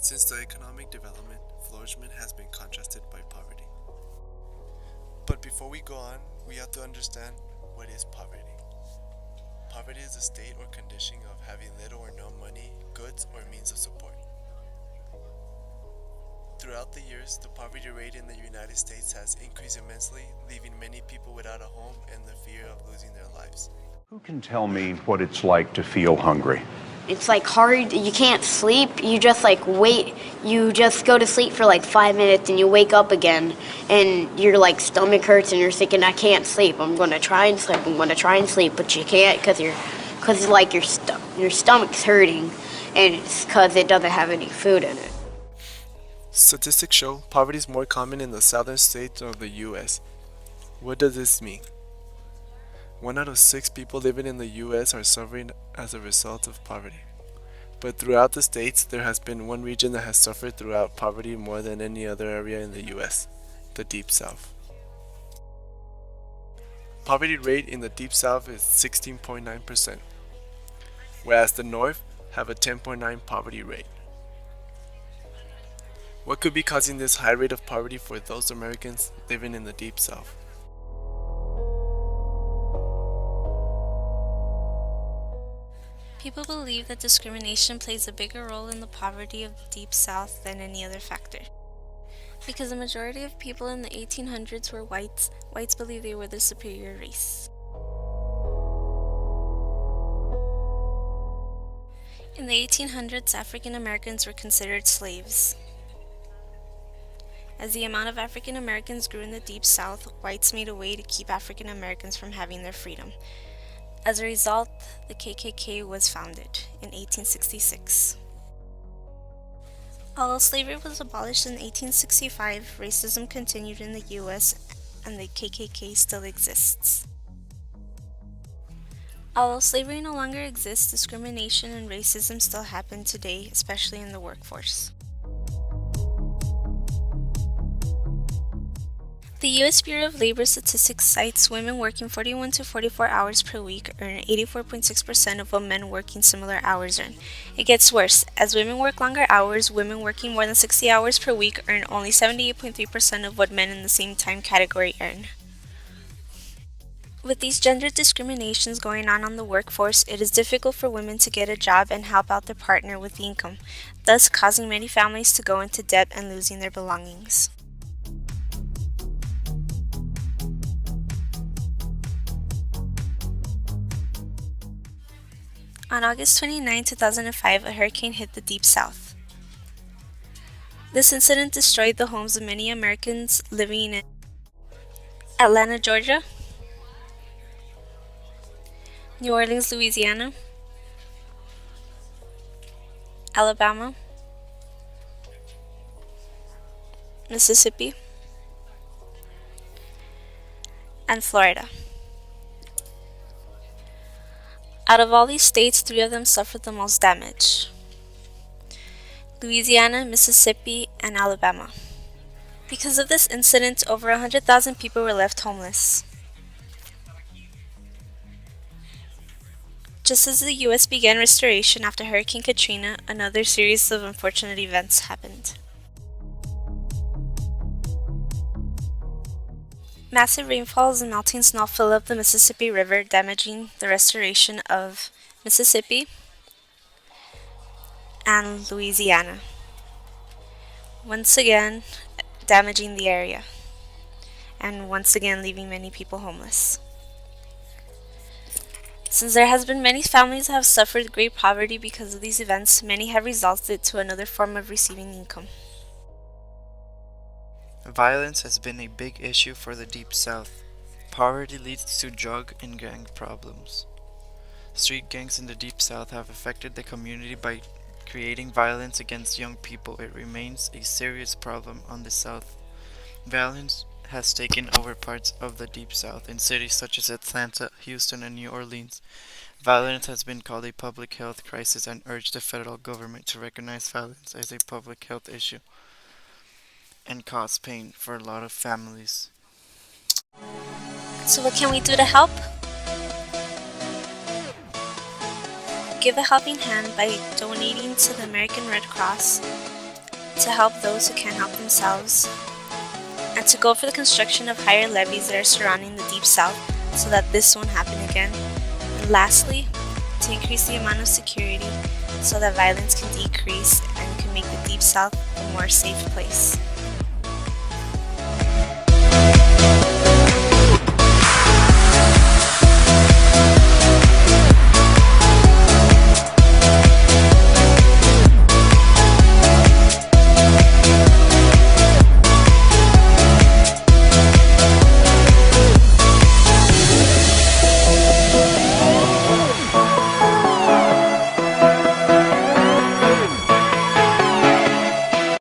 Since the economic development, flourishment has been contrasted by poverty. But before we go on, we have to understand what is poverty. Poverty is a state or condition of having little or no money, goods, or means of support. Throughout the years, the poverty rate in the United States has increased immensely, leaving many people without a home and the fear of losing their lives. Who can tell me what it's like to feel hungry? It's like hard. You can't sleep. You just like wait. You just go to sleep for like 5 minutes and you wake up again and your like stomach hurts and you're thinking, I can't sleep. I'm going to try and sleep. I'm going to try and sleep, but you can't because like your stomach's hurting and it's because it doesn't have any food in it. Statistics show poverty is more common in the southern states of the US. What does this mean? 1 out of 6 people living in the US are suffering as a result of poverty. But throughout the states, there has been one region that has suffered throughout poverty more than any other area in the US, the Deep South. Poverty rate in the Deep South is 16.9%, whereas the North have a 10.9 poverty rate. What could be causing this high rate of poverty for those Americans living in the Deep South? People believe that discrimination plays a bigger role in the poverty of the Deep South than any other factor. Because the majority of people in the 1800s were whites, whites believed they were the superior race. In the 1800s, African Americans were considered slaves. As the amount of African Americans grew in the Deep South, whites made a way to keep African Americans from having their freedom. As a result, the KKK was founded in 1866. Although slavery was abolished in 1865, racism continued in the US and the KKK still exists. Although slavery no longer exists, discrimination and racism still happen today, especially in the workforce. The U.S. Bureau of Labor Statistics cites women working 41 to 44 hours per week earn 84.6% of what men working similar hours earn. It gets worse. As women work longer hours, women working more than 60 hours per week earn only 78.3% of what men in the same time category earn. With these gender discriminations going on the workforce, it is difficult for women to get a job and help out their partner with the income, thus causing many families to go into debt and losing their belongings. On August 29, 2005, a hurricane hit the Deep South. This incident destroyed the homes of many Americans living in Atlanta, Georgia, New Orleans, Louisiana, Alabama, Mississippi, and Florida. Out of all these states, 3 of them suffered the most damage: Louisiana, Mississippi, and Alabama. Because of this incident, over 100,000 people were left homeless. Just as the U.S. began restoration after Hurricane Katrina, another series of unfortunate events happened. Massive rainfalls and melting snow filled up the Mississippi River, damaging the restoration of Mississippi and Louisiana, once again damaging the area, and once again leaving many people homeless. Since there has been many families that have suffered great poverty because of these events, many have resorted to another form of receiving income. Violence has been a big issue for the Deep South. Poverty leads to drug and gang problems. Street gangs in the Deep South have affected the community by creating violence against young people. It remains a serious problem on the South. Violence has taken over parts of the Deep South in cities such as Atlanta, Houston, and New Orleans. Violence has been called a public health crisis and urged the federal government to recognize violence as a public health issue and cause pain for a lot of families. So what can we do to help? Give a helping hand by donating to the American Red Cross, to help those who can't help themselves, and to go for the construction of higher levees that are surrounding the Deep South so that this won't happen again. And lastly, to increase the amount of security so that violence can decrease and can make the Deep South a more safe place.